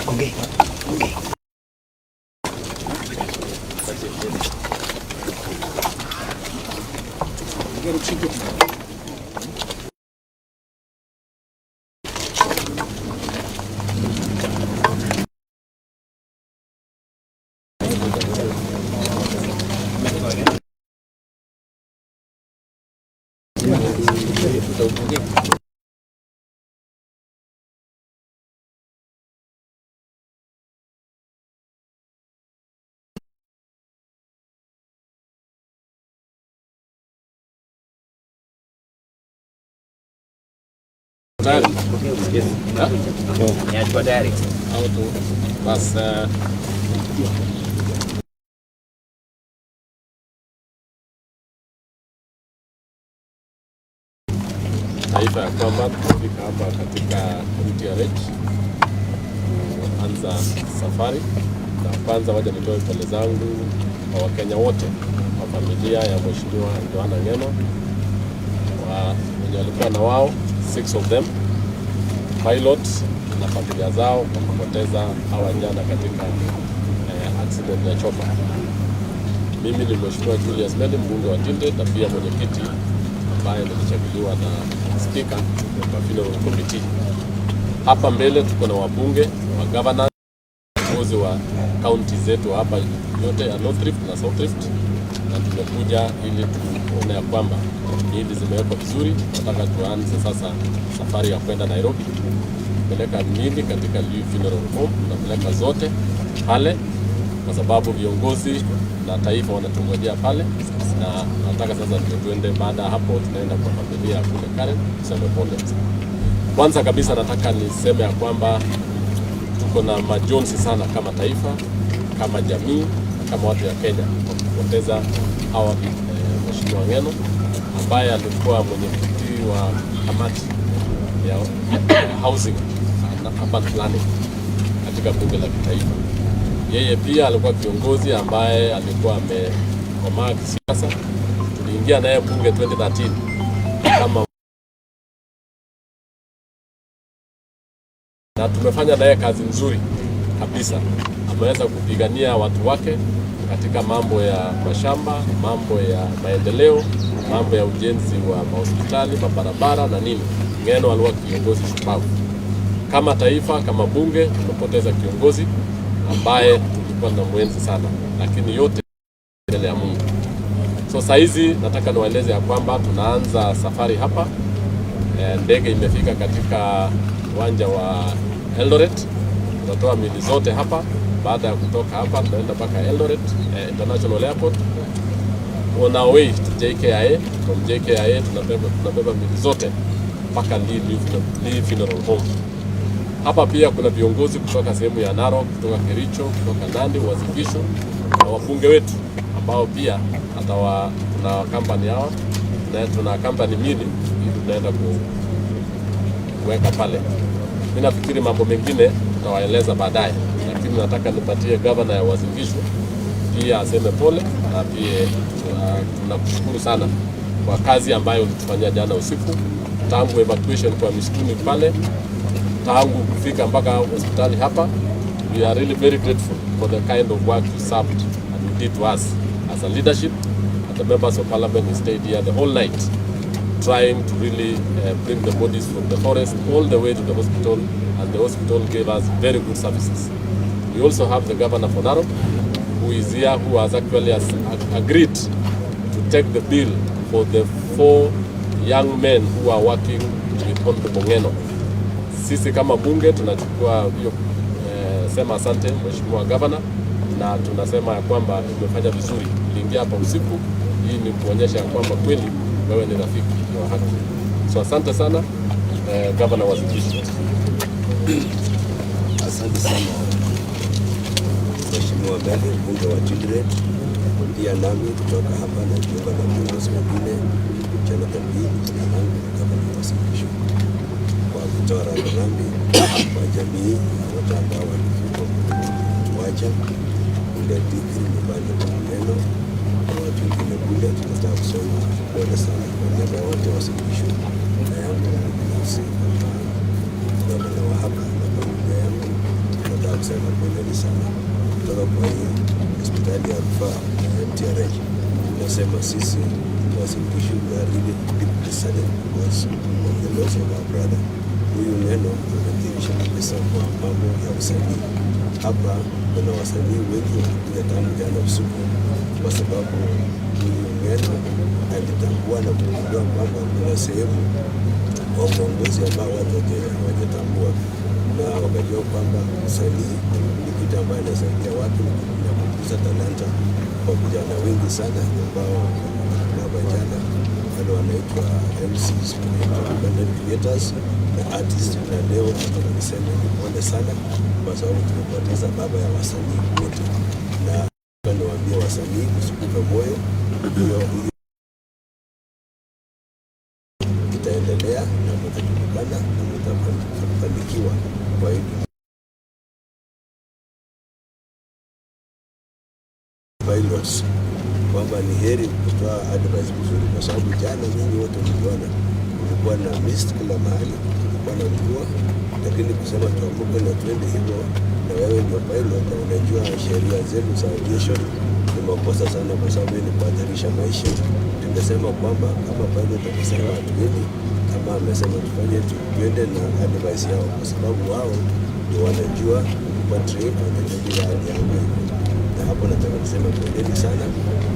Okay. Taifa ya kwamba tunafika hapa katika MTRH kuanza safari. Na kwanza waje nitoe pole zangu kwa Wakenya wote wa familia ya Mheshimiwa Joanna Ng'eno wenye walikuwa na wao 6 of them pilot na familia zao kwa kupoteza hawa jana katika accident ya chopper. Mimi ni Mheshimiwa Julius Meli, mbunge wa Tilde na pia mwenyekiti ambaye nilichaguliwa na speaker wa funeral committee. Hapa mbele tuko na wabunge wa governors, viongozi wa county zetu hapa yote ya North Rift na South Rift, na tumekuja ili tuone ya kwamba miili zimewekwa vizuri. Nataka tuanze sasa safari ya kwenda Nairobi, kupeleka miili katika Liu Funeral Home. Tunapeleka zote pale kwa sababu viongozi na taifa wanatungojea pale, na nataka sasa tuende. Baada hapo tunaenda kwa familia kule Karen kusema pole. Kwanza kabisa nataka niseme ya kwamba tuko na majonzi sana kama taifa, kama jamii, kama watu ya Kenya kwa kupoteza hawa Mheshimiwa Ng'eno ambaye alikuwa mwenyekiti wa kamati ya housing na urban planning katika bunge la kitaifa. Yeye pia alikuwa kiongozi ambaye alikuwa amekomaa kisiasa. Tuliingia naye bunge 2013 kama, na tumefanya naye kazi nzuri kabisa. Ameweza kupigania watu wake katika mambo ya mashamba, mambo ya maendeleo, mambo ya ujenzi wa mahospitali, mabarabara na nini. Ng'eno alikuwa kiongozi shupavu. Kama taifa, kama bunge tumepoteza kiongozi ambaye tulikuwa na mwenzi sana, lakini yote mbele ya Mungu. So saa hizi nataka niwaeleze ya kwamba tunaanza safari hapa. Ndege imefika katika uwanja wa Eldoret. Tutatoa mili zote hapa. Baada ya kutoka hapa tunaenda mpaka Eldoret International Airport. On our way to JKIA. From JKIA tunabeba mili zote mpaka Liu Funeral Home. Hapa pia kuna viongozi kutoka sehemu ya Narok, kutoka Kericho, kutoka Nandi, Uasin Gishu na wabunge wetu ambao pia tuna kampani yao, na tuna kampani mili ili tunaenda kuweka pale. Mimi nafikiri mambo mengine tutawaeleza baadaye, lakini nataka nipatie governor ya Uasin Gishu pia aseme pole, na pia tunakushukuru sana kwa kazi ambayo ulitufanyia jana usiku, tangu evacuation kwa misituni pale, tangu kufika mpaka hospitali hapa. We are really very grateful for the kind of work you served and you did to us as a leadership. And the members of parliament, we stayed here the whole night trying to really bring the bodies from the forest all the way to the hospital, and the hospital gave us very good services. We also have the governor for Narok, who is here, who has actually agreed to take the bill for the 4 young men who are working with Honorable Ng'eno. Sisi kama bunge tunachukua hiyo sema asante Mheshimiwa Governor, na tunasema ya kwamba umefanya vizuri. Uliingia hapa usiku, hii ni kuonyesha ya kwamba kweli wewe ni rafiki wa haki. So asante sana Governor wa Gishu. Asante sana Mheshimiwa Meli, mbunge wa Tilde. Pia nami kutoka hapa na jiunga na viongozi wengine Jonathan B na nangu Governor wa Gishu kwa kutoa rambirambi kwa jamii wote ambao walifika wacha ile dhiki nyumbani kwa Ng'eno. Kwa watu wengine kule tunataka kusema pole sana kwa niaba ya wote wa Gishu na yangu binafsi kama gavana wa hapa na familia yangu. Tunataka kusema poleni sana kutoka kwa hii hospitali ya rufaa ya MTRH. Tunasema sisi Uasin Gishu are really deeply saddened because of the loss of our brother. Huyu neno amedhihirisha kabisa kwa mambo ya usanii. Hapa kuna wasanii wengi wanakuja tangu jana usiku, kwa sababu huyu neno alitambua na kugundua kwamba kuna sehemu wa uongozi ambao watu hawajatambua, na wakajua kwamba usanii ni kitu ambayo inasaidia watu na kukuza talanta kwa vijana wengi sana ambao hapa jana wale wanaitwa MCs, content creators na artists. Na leo tunasema pole sana kwa sababu tumepoteza baba ya wasanii wote, na tunawaambia wasanii msikufe moyo, hiyo itaendelea na mtajulikana na mtafanikiwa. Kwa hivyo pilots kwamba ni heri kutoa advice mzuri, kwa sababu jana nyinyi wote mliona kulikuwa na mist kila mahali, kulikuwa na mvua, lakini kusema tuamke na twende hivyo, na wewe ndio pilot na unajua sheria zetu za aviation, ni makosa sana, kwa sababu ni kuhatarisha maisha. Tumesema kwamba kama pilot akisema hatuendi, kama amesema tufanye, tuende na advice yao, kwa sababu wao ndio wanajua kwa train, wanajua hali ya anga. Na hapo nataka kusema poleni sana.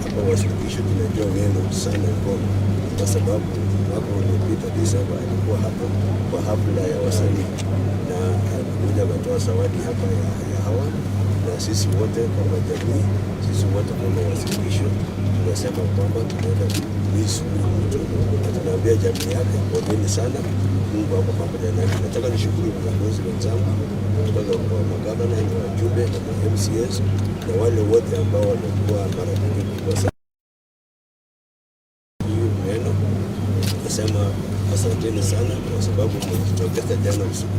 Hapa Uasin Gishu tunajua wenu sana Ngoma, kwa sababu mwaka uliopita Desemba alikuwa hapa kwa hafla ya wasanii, na alikuja akatoa zawadi hapa ya hawa, na sisi wote kama jamii, sisi wote kama Uasin Gishu tunasema kwamba tunaenda kuishi mtu, na tunaambia jamii yake poleni sana. Mungu wako pamoja nasi. Nataka nishukuru viongozi wenzangu kutoka kwa magavana na wajumbe na MCS na wale wote ambao walikuwa marafiki kwa sana. Neno nasema asanteni sana, kwa sababu mlijitokeza jana usiku,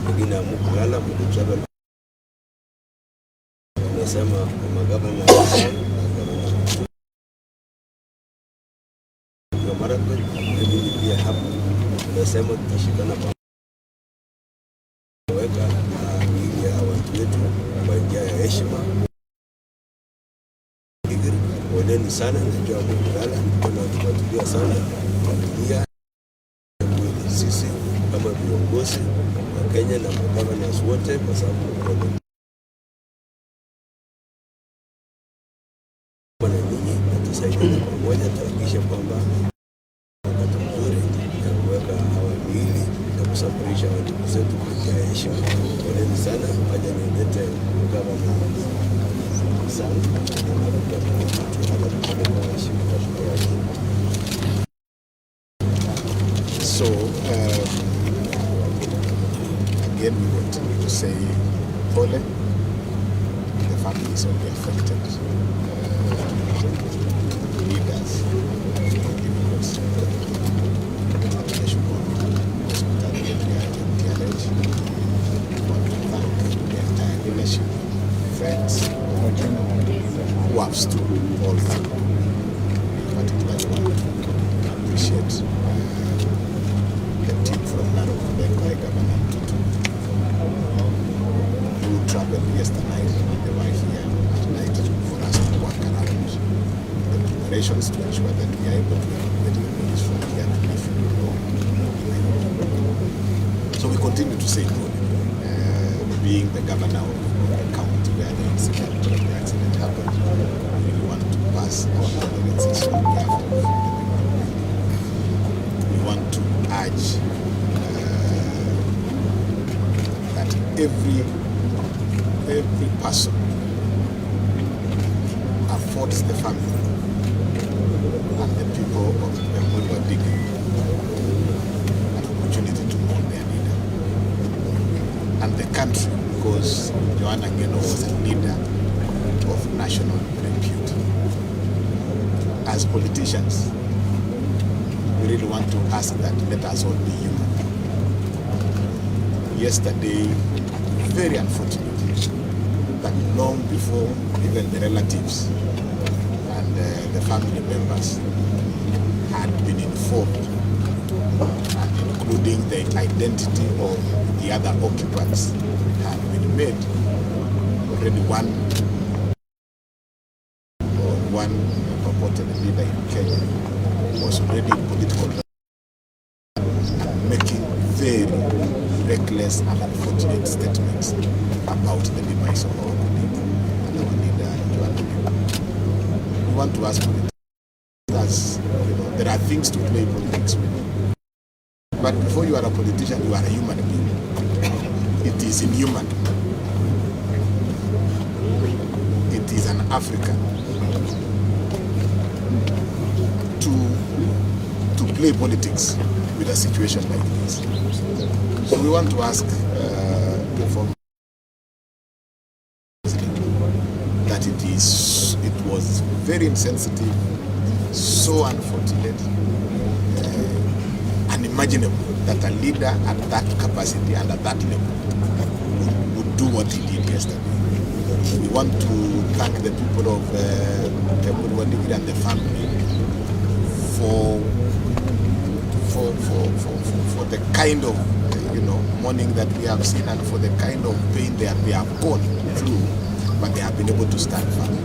wengine hamukulala, mlitravel. Nasema magavana na marathon, lakini pia hapa tunasema tutashikana kuweka miili ya watu wetu kwa njia ya heshima. Poleni sana, najua mkulala tunafuatilia sana familia. Sisi kama viongozi wa Kenya na magavana wote, kwa sababu na nyinyi natusaidia pamoja, tuhakikishe kwamba wakati mzuri ya kuweka hawa miili na kusafirisha ndugu zetu kwa njia ya heshima. Poleni sana, waja nilete gavana sana So again, we continue to say pole to the families of the affected leaders. Leadership, friends, who have stood all through. Particularly want to appreciate the team from Narok, the governor, who traveled yesterday and they were here tonight for us to work around the preparations to ensure that we are able to evacuate the police from here to Nairobi. So we continue to say good. Being the governor of the county where the accident happened, we want to pass on condolences on behalf of the people. We want to urge that every person affords the family and the people of the Mulwa-Digi an opportunity to mourn their leader. And the country, because Joanna Ngeno was a leader of national repute. As politicians, we really want to ask that let us all be human. Yesterday, very unfortunately, that long before even the relatives and the family members had been informed, and including the identity of the other occupants had been made, already one purported leader in Kenya was already in political and making very reckless and unfortunate statements about the demise of our colleague and our leader, Joanna Ngengo. We want to ask politicians, there are things to play politics with. But before you are a politician, you are a human being. It is inhuman. It is an African to play politics with a situation like this. So we want to ask the former president that it was very insensitive, so unfortunate, unimaginable that a leader at that capacity and at that level would do what he did yesterday. We want to thank the people of Emurua Dikirr and the family for the kind of mourning that we have seen and for the kind of pain that they have gone through, but they have been able to stand firm.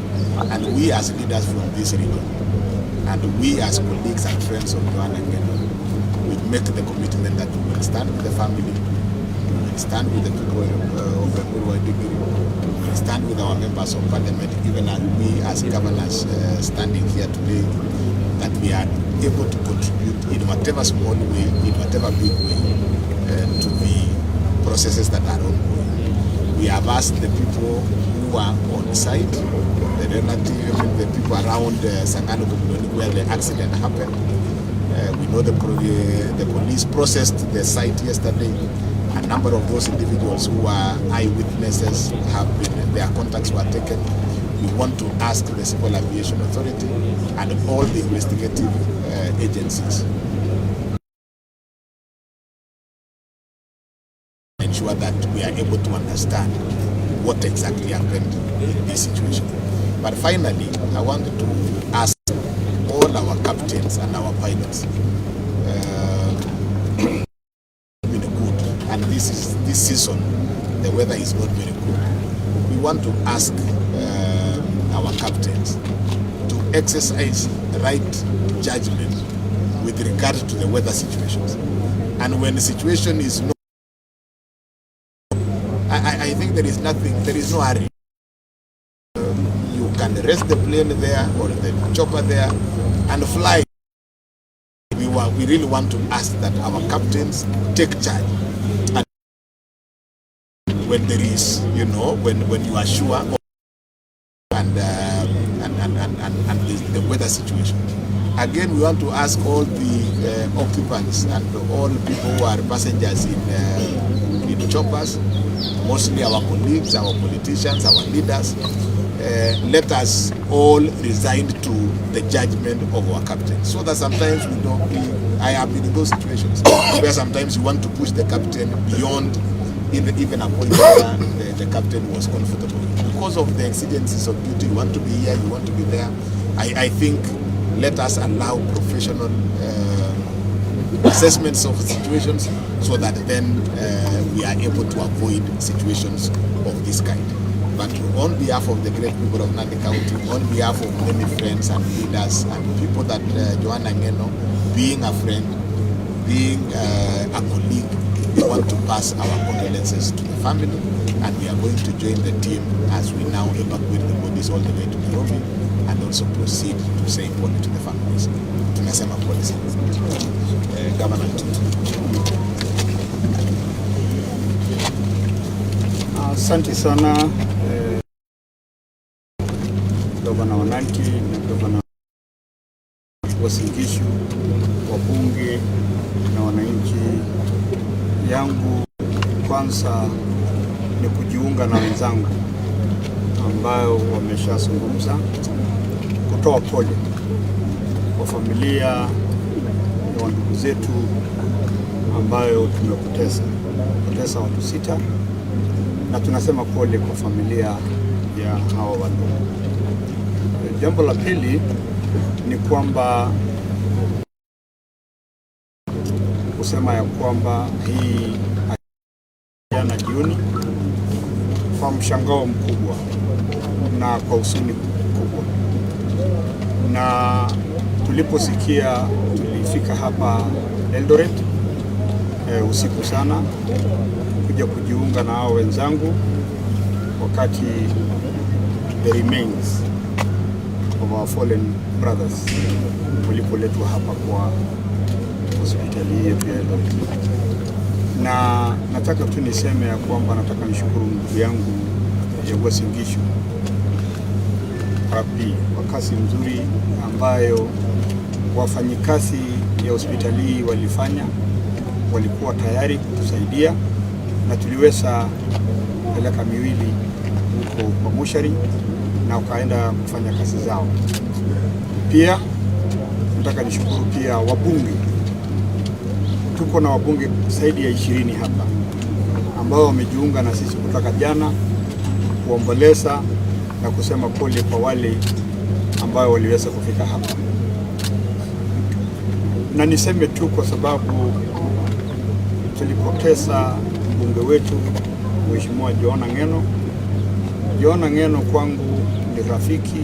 And we as leaders from this region, and we as colleagues and friends of Joanna Ngengo, we make the commitment that we will stand with the family, we will stand with the people of Emurua Dikirr, we will stand with our members of parliament, even as we as governors standing here today, that we are able to contribute in whatever small way, in whatever big way, to the processes that are ongoing. We have asked the people who are on site, the relative, the people around Sangano where the accident happened. We know the police processed the site yesterday. A number of those individuals who are eyewitnesses their contacts were taken. We want to ask the Civil Aviation Authority and all the investigative agencies ensure that we are able to understand what exactly happened in this situation. But finally, I want to ask all our captains and our pilots, been good, and this season the weather is not very good. We want to ask our captains to exercise right judgment with regard to the weather situations. And when the situation is not, I think there is no hurry. You can rest the plane there or the chopper there and fly. We really want to ask that our captains take charge. And when there is, when you are sure and the weather situation. Again, we want to ask all the occupants and all people who are passengers in choppers, mostly our colleagues, our politicians, our leaders, let us all resign to the judgment of our captain. So that sometimes I have been in those situations where sometimes you want to push the captain beyond even a point where the captain was comfortable. Because of the exigencies of duty, you want to be here, you want to be there. I think let us allow professional assessments of situations so that then we are able to avoid situations of this kind. But on behalf of the great people of Nandi County, on behalf of many friends and leaders and people that Joanna Ngengo, being a friend, being a colleague, we want to pass our condolences to the family, and we are going to join the team as we now evacuate the bodies all the way to Nairobi and also proceed to say pole to the families. Tunasema pole sana. Governor Tutu. Asante sana Gavana wa Nandi na Gavana Uasin Gishu, wabunge na wananchi. Yangu kwanza ni kujiunga na wenzangu ambayo wameshazungumza, kutoa pole kwa familia ya ndugu zetu ambayo tumepoteza watu 6, na tunasema pole kwa familia ya hawa wandugu. Jambo la pili ni kwamba kusema ya kwamba hii jana jioni kwa mshangao mkubwa na kwa huzuni kubwa, na tuliposikia tulifika hapa Eldoret usiku sana kuja kujiunga na hao wenzangu wakati the remains of our fallen brothers walipoletwa hapa kwa hospitali yetu ya Eldoret. Na nataka tu niseme ya kwamba nataka nishukuru ndugu yangu Uasin Gishu Rabi kwa kazi nzuri ambayo wafanyikazi ya hospitali walifanya. Walikuwa tayari kutusaidia na tuliweza kupeleka miwili huko kwa moshari na wakaenda kufanya kazi zao. Pia nataka nishukuru pia wabunge. Tuko na wabunge zaidi ya 20 hapa ambao wamejiunga na sisi kutoka jana kuomboleza na kusema pole kwa wale ambao waliweza kufika hapa. Na niseme tu kwa sababu tulipoteza mbunge wetu Mheshimiwa John Ng'eno. John Ng'eno kwangu ni rafiki,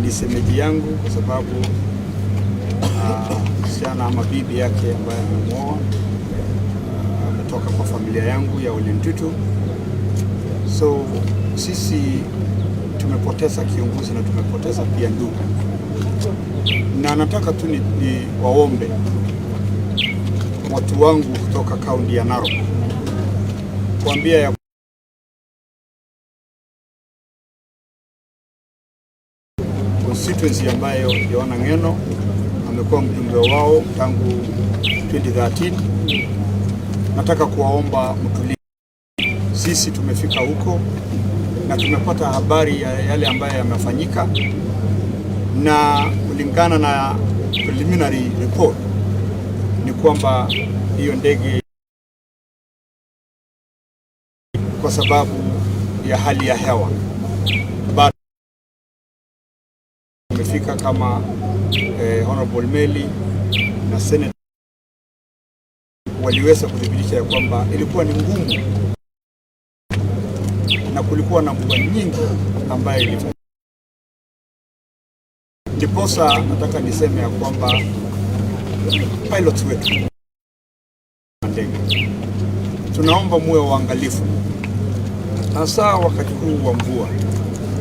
ni semeji yangu kwa sababu msichana ama bibi yake ambaye amemuoa ametoka kwa familia yangu ya Ole Ntutu. So sisi tumepoteza kiongozi na tumepoteza pia ndugu, na nataka tu ni waombe watu wangu kutoka kaunti ya Narok kuambia ya constituency ambayo John Ng'eno amekuwa mjumbe wao tangu 2013. Nataka kuwaomba mtulie. Sisi tumefika huko na tumepata habari ya yale ambayo yamefanyika, na kulingana na preliminary report ni kwamba hiyo ndege kwa sababu ya hali ya hewa bado imefika kama Honorable Meli na Senate waliweza kudhibitisha ya kwamba ilikuwa ni ngumu na kulikuwa na mvua nyingi ambayo ilifanya. Ndiposa nataka niseme ya kwamba pilots wetu ndege, tunaomba muwe waangalifu, hasa wakati huu wa mvua,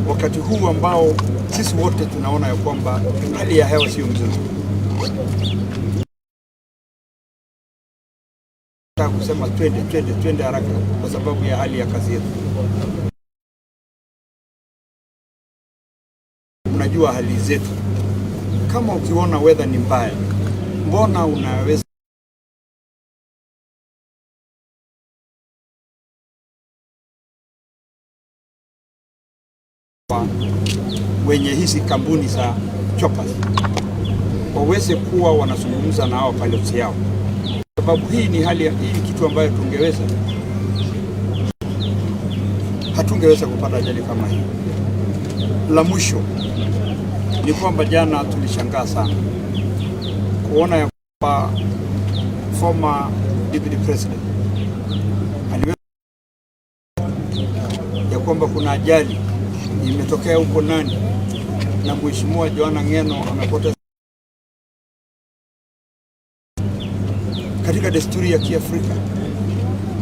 wakati huu ambao sisi wote tunaona ya kwamba hali ya hewa sio mzuri. Nataka kusema twende haraka kwa sababu ya hali ya kazi yetu. Unajua hali zetu, kama ukiona weather ni mbaya, mbona unaweza wenye hizi kampuni za choppers waweze kuwa wanazungumza na hao pilots yao, sababu hii ni kitu ambayo hatungeweza kupata ajali kama hii. La mwisho ni kwamba jana tulishangaa sana kuona ya kwamba former deputy president aliweza ya kwamba kuna ajali imetokea huko Nandi na Mheshimiwa John Ng'eno amepoteza. Katika desturi ya Kiafrika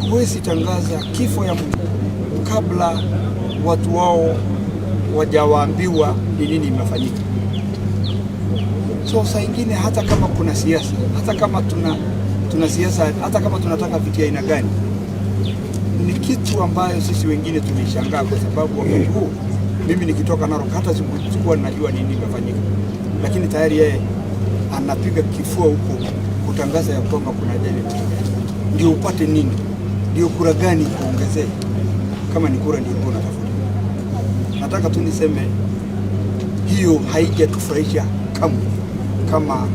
huwezi tangaza kifo ya mtu kabla watu wao wajawaambiwa ni nini imefanyika. So saa ingine hata kama kuna siasa, hata kama tuna siasa, hata kama tunataka vitia aina gani, ni kitu ambayo sisi wengine tulishangaa, kwa sababu wakati huu mimi nikitoka Narok hata sikuwa najua nini imefanyika, lakini tayari yeye anapiga kifua huko kutangaza ya kwamba kuna ajali. Ndio upate nini? Ndio kura gani kuongezea? Kama ni kura ndio unatafuta. Nataka tu niseme hiyo haijatufurahisha kama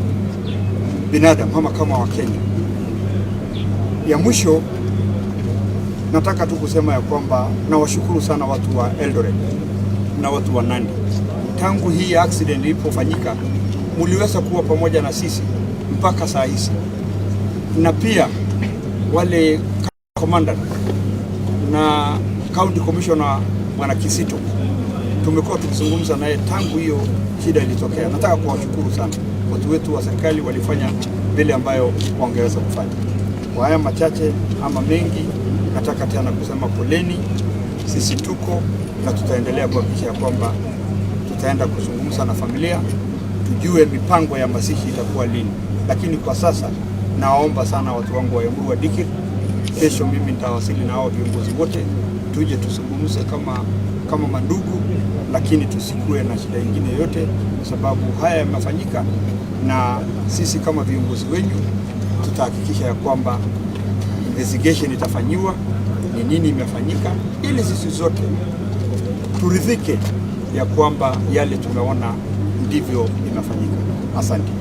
binadamu ama kama Wakenya. Ya mwisho nataka tu kusema ya kwamba nawashukuru sana watu wa Eldoret na watu wa Nandi. Tangu hii accident ilipofanyika, muliweza kuwa pamoja na sisi mpaka saa hizi, na pia wale commandant na County Commissioner Bwana Kisito, tumekuwa tukizungumza naye tangu hiyo shida ilitokea. Nataka kuwashukuru sana watu wetu wa serikali, walifanya vile ambayo wangeweza kufanya. Kwa haya machache ama mengi, nataka tena kusema poleni. Sisi tuko na tutaendelea kuhakikisha kwamba tutaenda kuzungumza na familia, tujue mipango ya mazishi itakuwa lini. Lakini kwa sasa naomba sana watu wangu wa Embu Dikirr, kesho mimi nitawasili na hao viongozi wote, tuje tuzungumze kama mandugu, lakini tusikue na shida nyingine yote, kwa sababu haya yamefanyika, na sisi kama viongozi wenyu tutahakikisha ya kwamba investigation itafanyiwa, ni nini imefanyika, ili sisi zote turidhike ya kwamba yale tumeona ndivyo inafanyika. Asante.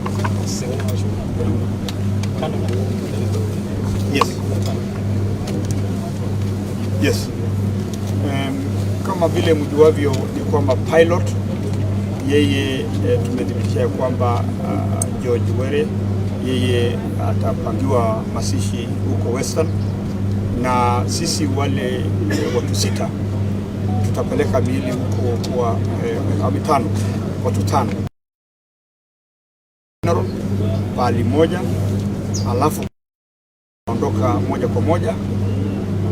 Yes. Kama vile mjuavyo ni kwamba pilot yeye tumethibitisha kwamba George Were yeye atapangiwa mazishi huko Western, na sisi wale watu 6 tutapeleka miili huko kwa watu 5 pahali moja, alafu ondoka moja kwa moja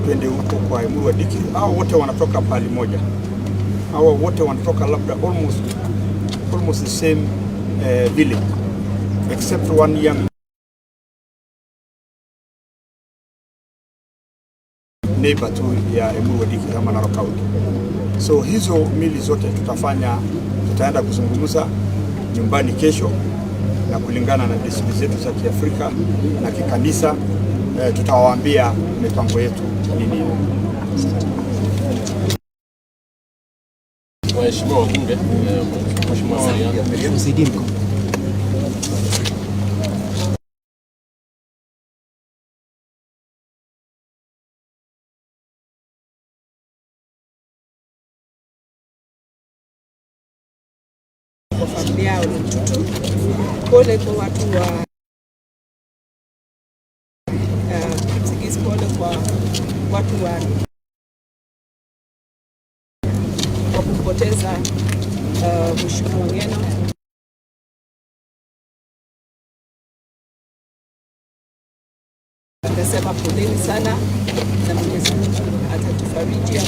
twende huko kwa Embu Dikirr. Hao wote wanatoka pahali moja, hao wote wanatoka labda almost the same village except one young neighbor tu ya Embu Dikirr kama Narok County. So hizo mili zote tutaenda kuzungumza nyumbani kesho, na kulingana na desturi zetu za Kiafrika na kikanisa tutawaambia mipango yetu nini. Waheshimiwa wabunge, Mheshimiwa Mariano kwa familia ya mtoto, pole kwa watu wa pole kwa watu wa kumpoteza Mheshimiwa Ngeno. Tunasema poleni sana, na Mwenyezi Mungu atatufariji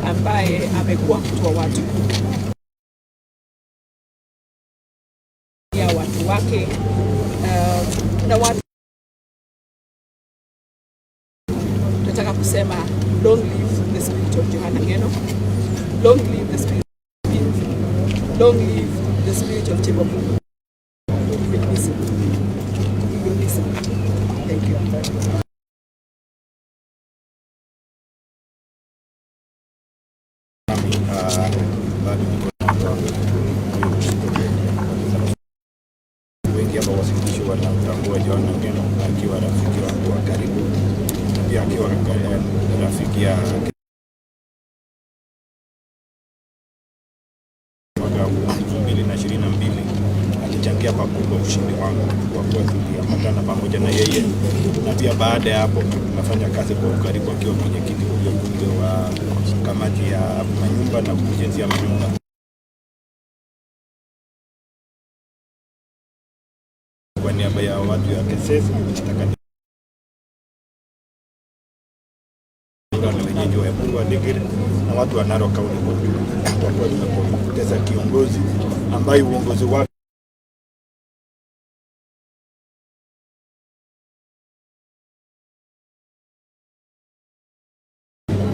ambaye amekuwa mtu wa watu ya watu wake na watu. Nataka kusema long live the spirit of Johana Ngeno, long live the spirit of Chebomungu. We will listen. Thank you. Wengi ambao wasikilishi wanamtambua Johana Ngeno akiwa rafiki wangu wa karibu, pia akiwa rafiki ya mwaka 2022 alichangia pakubwa ushindi wangu kwa kuwa tuliambatana pamoja na yeye, na pia baada ya hapo tunafanya kazi kwa ukaribu akiwa mwenyekiti wa kamati ya manyumba na ujenzi ya manyumba. Kwa niaba ya watu ya KSS nataka wenyeji wa Embu Dikirr na watu wa Narok County kwa kuwa tumepoteza kiongozi ambaye uongozi wake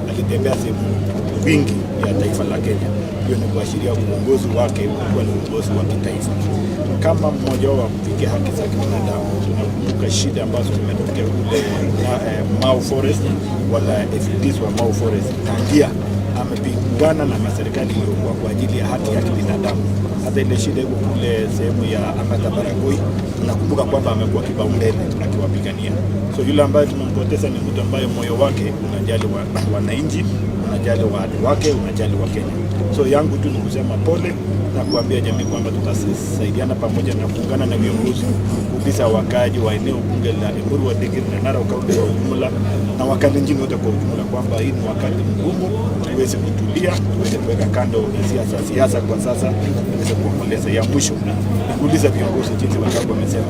alitembea sehemu wingi ya taifa la Kenya. Hiyo ni kuashiria uongozi wake ulikuwa ni uongozi wa kitaifa. Kama mmoja wa kupiga haki za binadamu, tunakumbuka shida ambazo zimetokea kule Mau Forest, wala FDs wa Mau Forest. Tangia amepigana na serikali kwa ajili ya haki ya binadamu. Hata ile shida iko kule sehemu ya Angata Baragoi, tunakumbuka kwamba amekuwa kipaumbele akiwapigania. So yule ambaye tumempoteza ni mtu ambaye moyo wake unajali wananchi, unajali watu wake, unajali wa Kenya. So yangu tu ni kusema pole na kuambia jamii kwamba tutasaidiana pamoja na kuungana na viongozi kubisa wakaaji wa eneo bunge la Embu wa Dikirr na Narok County kwa ujumla na Wakalenjin wote kwa ujumla kwamba hii ni wakati mgumu, tuweze kutulia, tuweze kuweka kando siasa kwa sasa, tuweze kuomboleza. Ya mwisho kuuliza viongozi jinsi wangapi wamesema,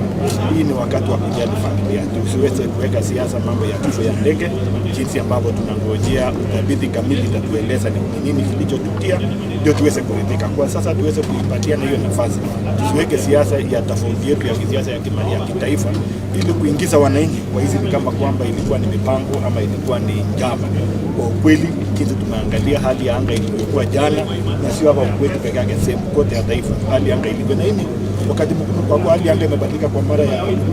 hii ni wakati wa kujali familia, tusiweze kuweka siasa mambo ya kifo ya ndege, jinsi ambavyo tunangojea udhibiti kamili itatueleza ni nini kilichotukia, ndio tuweze kuridhika. Kwa sasa tuweze kuipatia na hiyo nafasi, tusiweke siasa ya tofauti yetu ya kisiasa ya kitaifa ili kuingiza wananchi kwa hizi ni kama kwamba ilikuwa ni mipango ama ilikuwa ni njama. Kwa ukweli jinsi tumeangalia hali ya anga ilikuwa jana, na sio hapa kwetu peke yake, sehemu kote ya taifa hali ya anga ilikuwa na hii wakati mkuu, kwa hali ya anga imebadilika kwa mara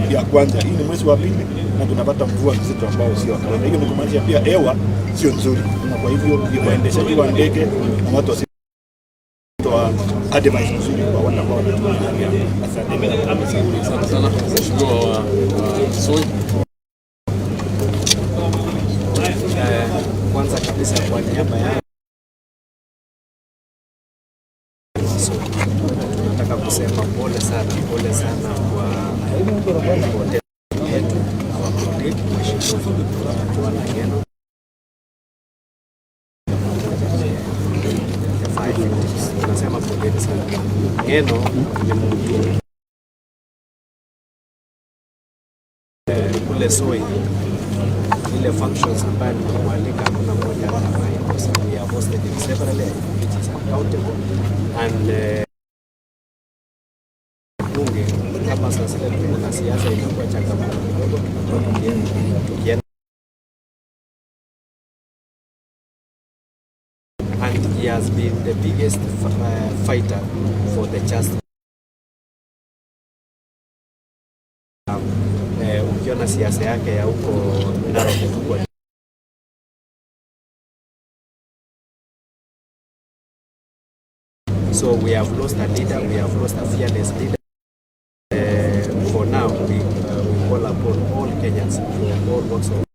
ya kwanza. Hii ni mwezi wa pili na tunapata mvua nzito ambao sio kawaida. Hiyo ni kumaanisha pia hewa sio nzuri, na kwa hivyo waendeshaji wa ndege na watu wa advice nzuri kwa wale ambao wanatumia hali ya anga. Asante sana Mheshimiwa Soi. Kwanza kabisa kwa niaba ya nataka kusema pole sana kwa wote wetu wa colleague Mheshimiwa Johanna Ngeno. Nasema pole sana. Ngeno ni mwingine kule Soi ile functions ambayo nimemwalika kuna moja kama hiyo, we have hosted in several which is accountable and bunge kama sasa kuna siasa inakuwa changamoto kidogo, tukienda and he has been the biggest fighter for the justice. Ukiona siasa yake ya huko Narok, so we have lost a leader, we have lost a fearless leader. For now we call upon all Kenyans from all walks of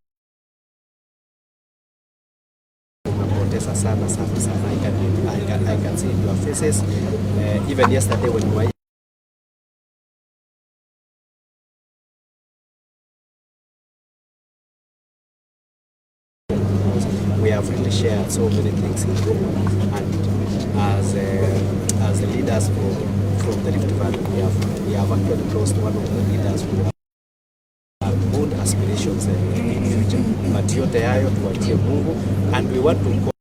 tumepoteza sana. I can see in your faces even yesterday when we were we have really shared so many things in common, and as leaders from the Rift Valley, we have actually lost one of the leaders who have bold aspirations in future. But yote hayo tuachie Mungu, and we want to call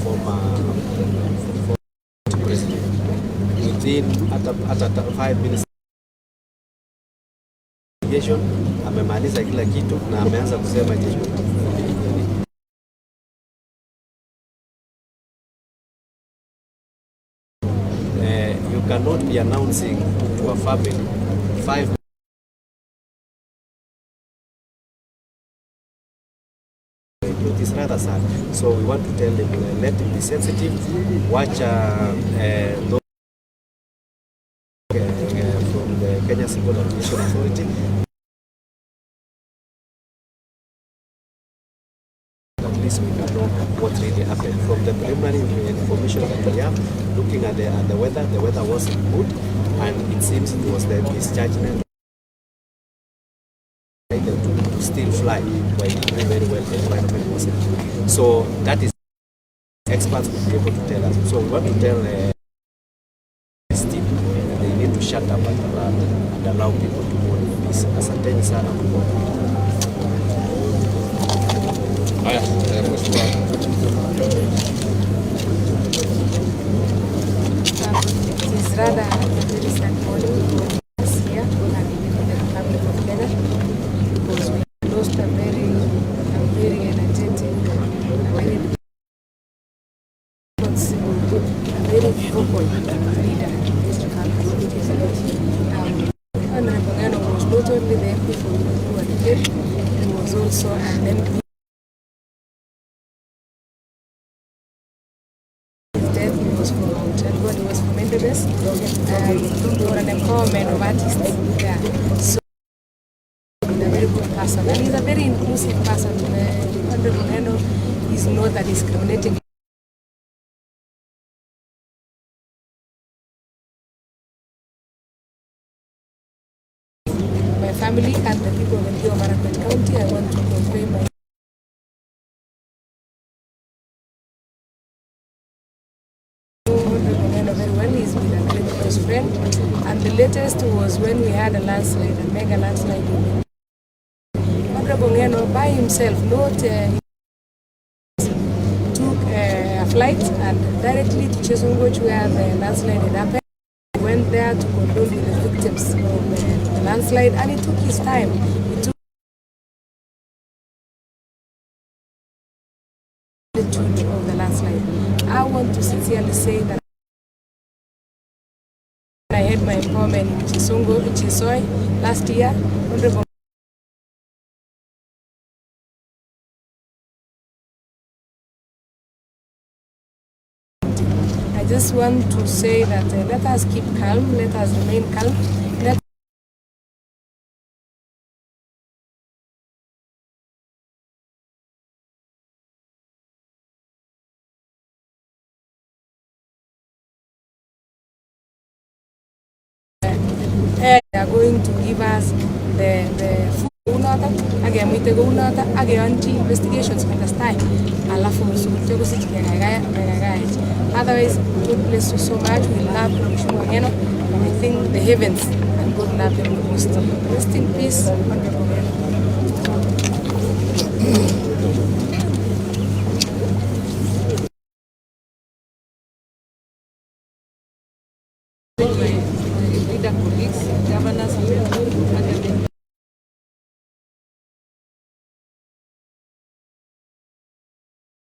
former president within at 5 minutes amemaliza kila kitu na ameanza kusema you cannot be announcing to a family 5 it is rather sad. So we want to tell them, let them be sensitive, watch from the Kenya Civil Aviation Authority. At least we can know what really happened. From the preliminary information that we have, looking at the weather wasn't good, and it seems it was the misjudgment to still fly while doing very well. The environment wasn't good. So that is experts will be able to tell us. So we want to tell Steve that they need to shut up and allow people to go in peace. Asanteni sana. Haya, it is rather a very sad morning this year and even in the Republic of Kenya, because we lost a very energetic, very vocal leader in this country. Honorable Ngeno was not only the MP for Embu and Dikirr, he was also an MP. His death, he was from Mount Elgon, he was from Endebess. for an empowerment of artists. Yeah. So he's a very good person and he's a very inclusive person. Honorable Ng'eno is not a discriminating. My family and the people of Elgeyo Marakwet County, I want to convey my very well. He's been a very close friend, and the latest was when we had a landslide, a mega landslide. Honorable Ng'eno by himself, took a flight and directly to Chesongoch where the landslide had happened. He went there to condole with the victims of the landslide, and he took his time. He took the magnitude of the landslide. I want to sincerely say that I had my empowerment in Chisoi last year. Honorable I just want to say that let us keep calm, let us remain calm. They are going to give us the food investigations otherwise God bless you so much. We love Mheshimiwa Ng'eno, and I think the heavens and God love him the most. Rest in peace, Honorable my leader colleagues, governors, and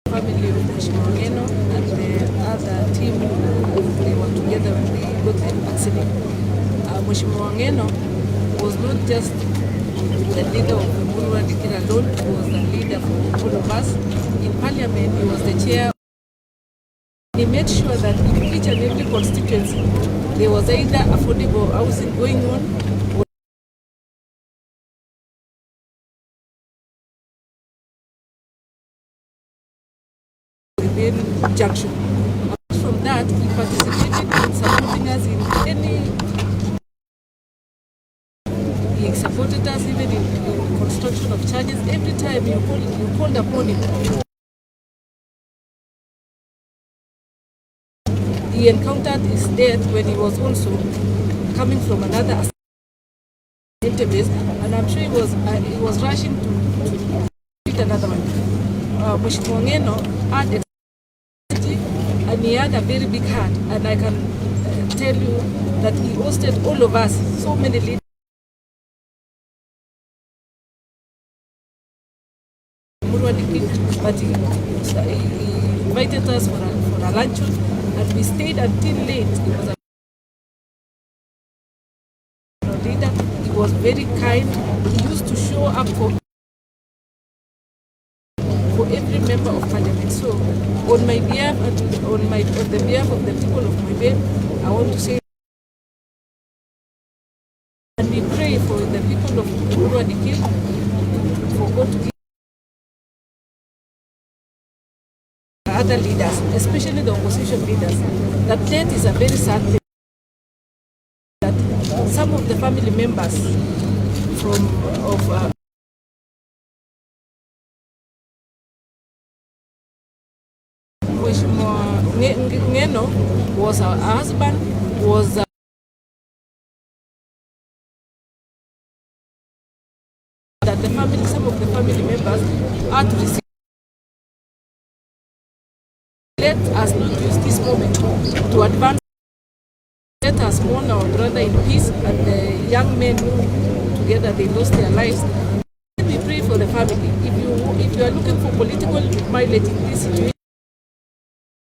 family of Mheshimiwa Ng'eno and the other team. They were together when they got the accident. Mheshimiwa Ng'eno was not just the leader of the Murwa Dikir alone, he was the leader for all of us. In Parliament, he was the chair. He made sure that in each and every constituency, there was either affordable housing going on or junction. Apart from that, he participated in supporting us in any. He supported us even in construction of churches. Every time you called upon him, he encountered his death when he was also coming from another database, and I'm sure he was rushing to treat another one. Mheshimiwa Ng'eno had and he had a very big heart, and I can tell you that he hosted all of us, so many leaders. But he invited us for a luncheon, and we stayed until late. He was a leader. He was very kind. He used to show up for every member of Parliament. So, on my behalf and on the behalf of the people of my bed, I want to say, and we pray for the people of Murwa Dikir, for God to give other leaders, especially the opposition leaders, that death is a very sad thing. That some of the family members of Mheshimiwa Ng'eno was our husband, was that the family, some of the family members had to receive. Let us not use this moment to advance. Let us mourn our brother in peace, and the young men who together they lost their lives. We pray for the family. If you are looking for political mileage in this situation,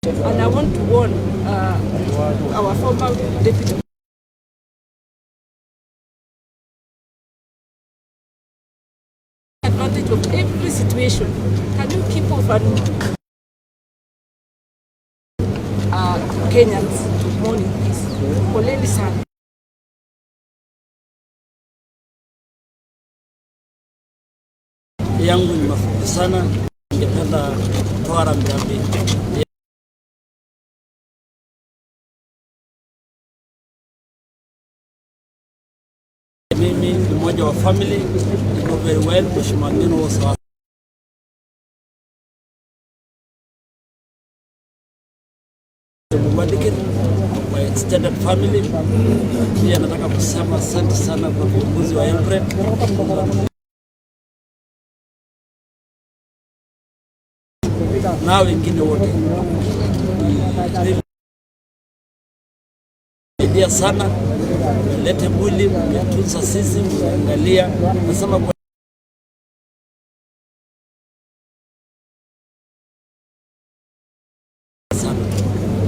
and I want to warn our former deputy. Advantage of every situation. Can you keep off and Kenyans to mourn in peace? Poleni sana. Maswali yangu ni mafupi sana. Ningependa kutoa rambirambi. Mimi ni mmoja wa family, I know very well Mheshimiwa Ngeno was our my extended family. Pia nataka kusema asante sana kwa viongozi wa Eldoret na wengine wote. Nimedia sana, lete mwili, mmetunza sisi, mmeangalia. Nasema kwa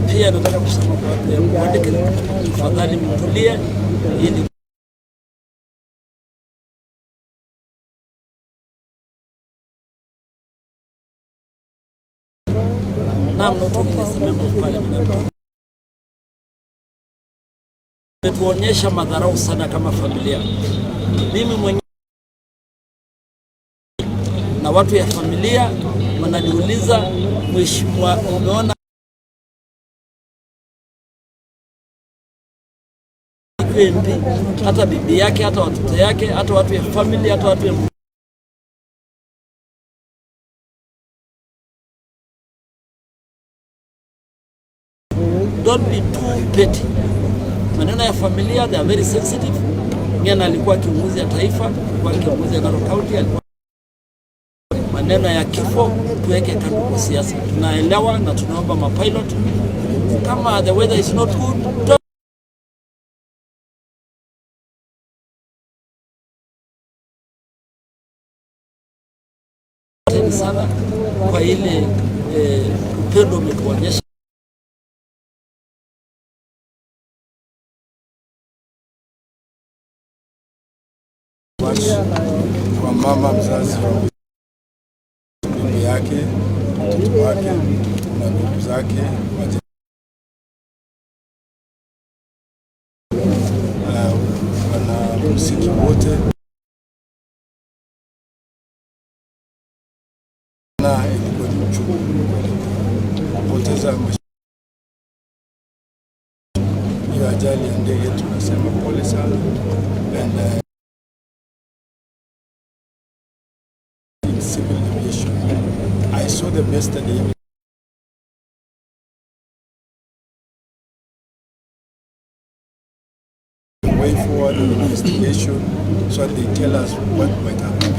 pia nataka kusema kwa watu ya Mwadike, tafadhali mtulie ili tuonyesha madharau sana kama familia. Mimi mwenyewe na watu ya familia wananiuliza, Mheshimiwa, umeona hata bibi yake, hata watoto yake, hata watu ya family, hata watu ya don't be too petty. Maneno ya familia, they are very sensitive. Ngena alikuwa kiongozi ya taifa, alikuwa kiongozi ya Narok County, alikuwa maneno ya kifo tuweke kando kwa siasa. Tunaelewa na tunaomba mapilot, kama the weather is not good, sana kwa ile upendo umetuonyesha. Kwa mama mzazi wa bibi yake, mtoto wake na ndugu zake, wana muziki wote na ilikuwa ni uchungu kupoteza hiyo ajali ya ndege. Tunasema pole sana, and civil aviation, I saw them yesterday. Way forward in investigation so they tell us what might happen.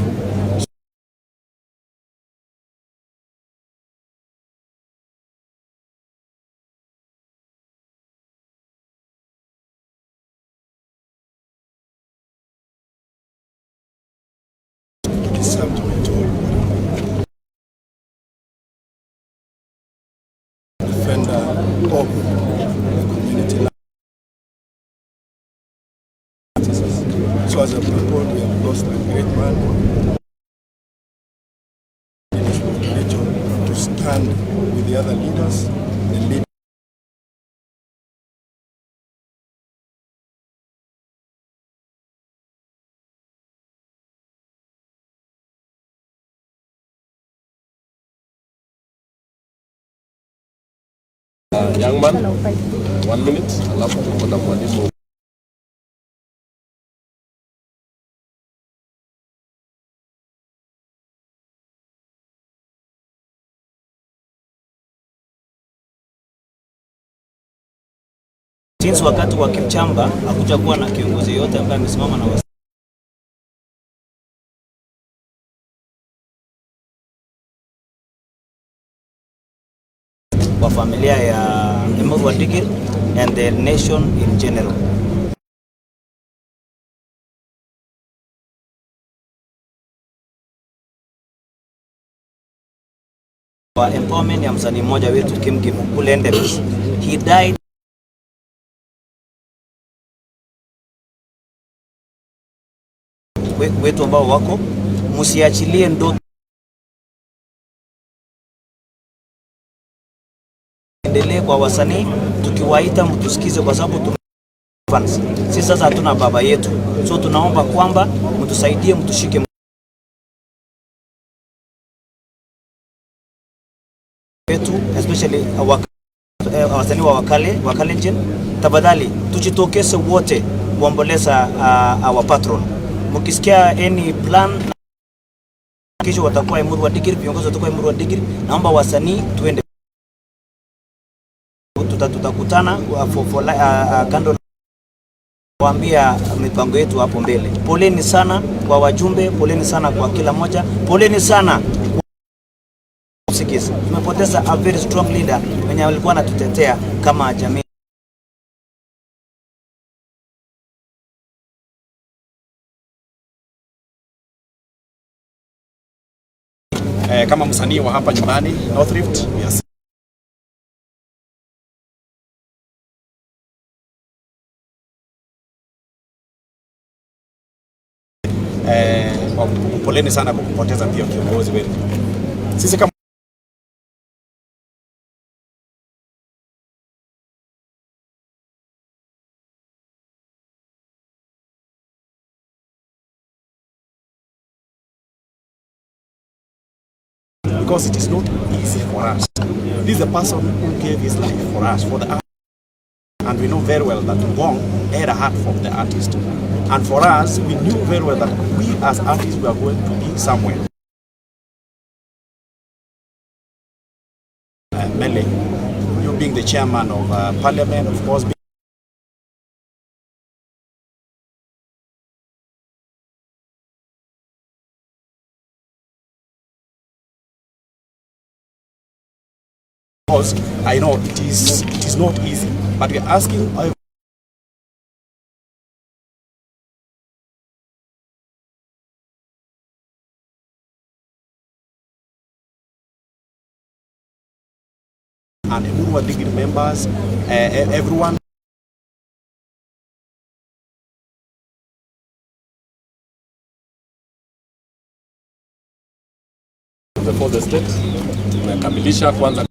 Defender of the community. So as a people, we have lost a great man to stand with the other leaders, the leaders. Young man, 1 minute, alafu tuko na mwalimu. Since wakati wa Kipchamba hakuja kuwa na kiongozi yote ambaye amesimama na wa familia ya Emmanuel Wadike and the nation in general. Kwa empowerment ya msanii mmoja wetu Kim kule Endebess. He died wetu ambao wako, musiachilie ndoto, endelee kwa wasanii, tukiwaita mtusikize, kwa sababu sisi sasa hatuna baba yetu, so tunaomba kwamba mtusaidie, mtushike. especially wasanii wa Wakalenjin, tafadhali tujitokeze wote kuomboleza our patron. Mkisikia any plan kesho watakuwa Emuru wa Digiri, viongozi watakuwa Emuru wa Digiri, naomba wasanii tuende, tutakutana kando waambia mipango yetu hapo mbele. Poleni sana kwa wajumbe, poleni sana kwa kila moja, poleni sana Sikis. Tumepoteza a very strong leader mwenye alikuwa anatutetea kama jamii. Kama msanii wa hapa nyumbani North Rift, yes. Poleni sana kwa kupoteza pia kiongozi wenu. Sisi kama because it is not easy for us. This is a person who gave his life for us, for the art. And we know very well that Wong had a heart from the artist. And for us, we knew very well that we as artists were going to be somewhere. Mele, you being the chairman of parliament, of course, because I know it is not easy, but we are asking and Emuru wa Digiri members, everyone. Before the state, tumekamilisha kwanza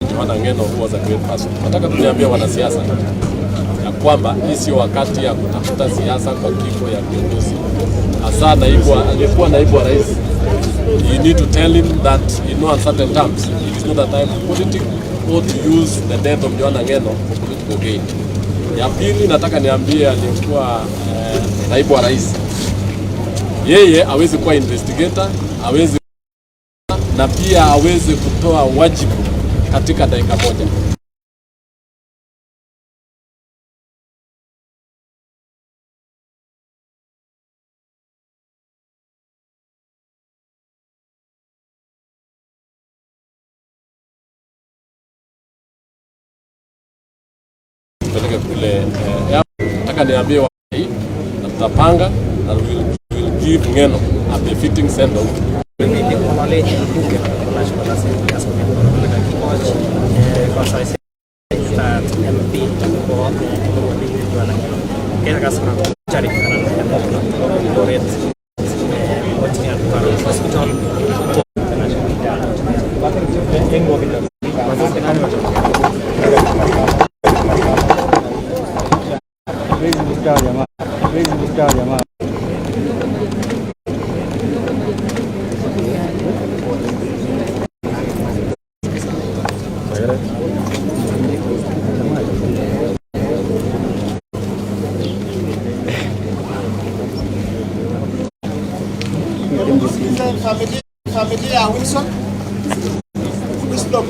Johanna Ngeno who was a great person. Nataka tuliambia wanasiasa ya kwamba hii sio wakati ya kutafuta siasa kwa kifo ya kiongozi. Hasa aliyekuwa naibu wa rais. You need to tell him that in no uncertain terms, it is not a time for politics or to use the death of Johanna Ngeno for political gain. Ya pili nataka niambie aliyekuwa naibu wa rais. Yeye hawezi kuwa investigator, hawezi na pia hawezi kutoa wajibu katika dakika moja. Peleke kule nataka niambie wa hii na tutapanga na will give Ngeno a befitting send off. Familia Wilson. Wisdom.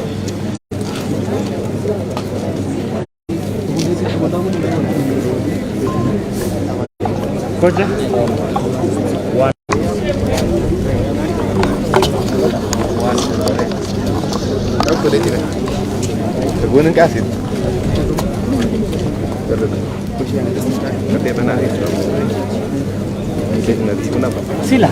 Koja. Aku dah cakap. Sebulan kasih. Kerja mana ni? Nanti kenapa? Sila.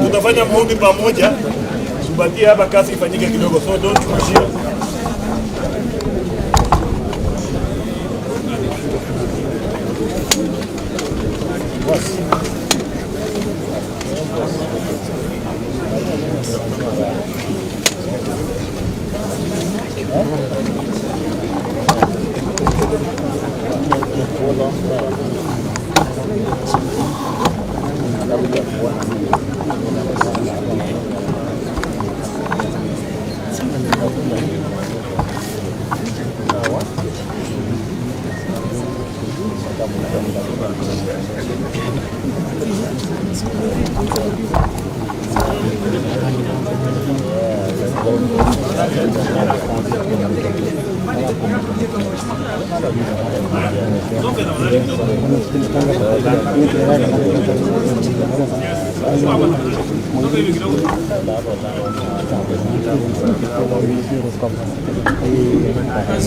Tutafanya maombi juma moja, tubakie hapa kazi ifanyike kidogo, so don't push here.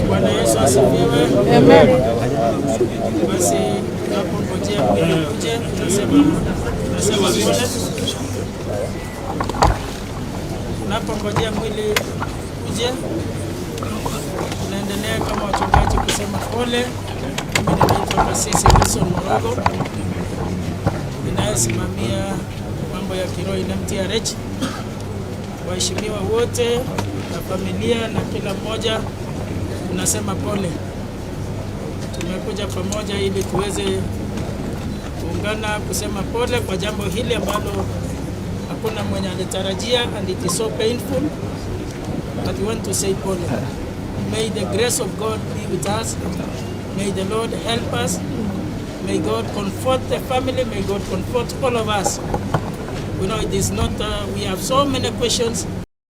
Bwana Yesu asifiwe. Amen. Basi tunapongojea mwili uje, tunasema pole. Tunapongojea mwili uje, tunaendelea kama wachungaji kusema pole. Mimi ninaitwa Kasisi Wilson Morogo, ninayesimamia mambo ya kiroho na MTRH. Waheshimiwa wote na familia na kila mmoja, tunasema pole. Tumekuja pamoja ili tuweze kuungana kusema pole kwa jambo hili ambalo hakuna mwenye alitarajia, and it is so painful, but we want to say pole. May the grace of God be with us. May the Lord help us. May God comfort the family. May God comfort all of us. We know it is not, we have so many questions,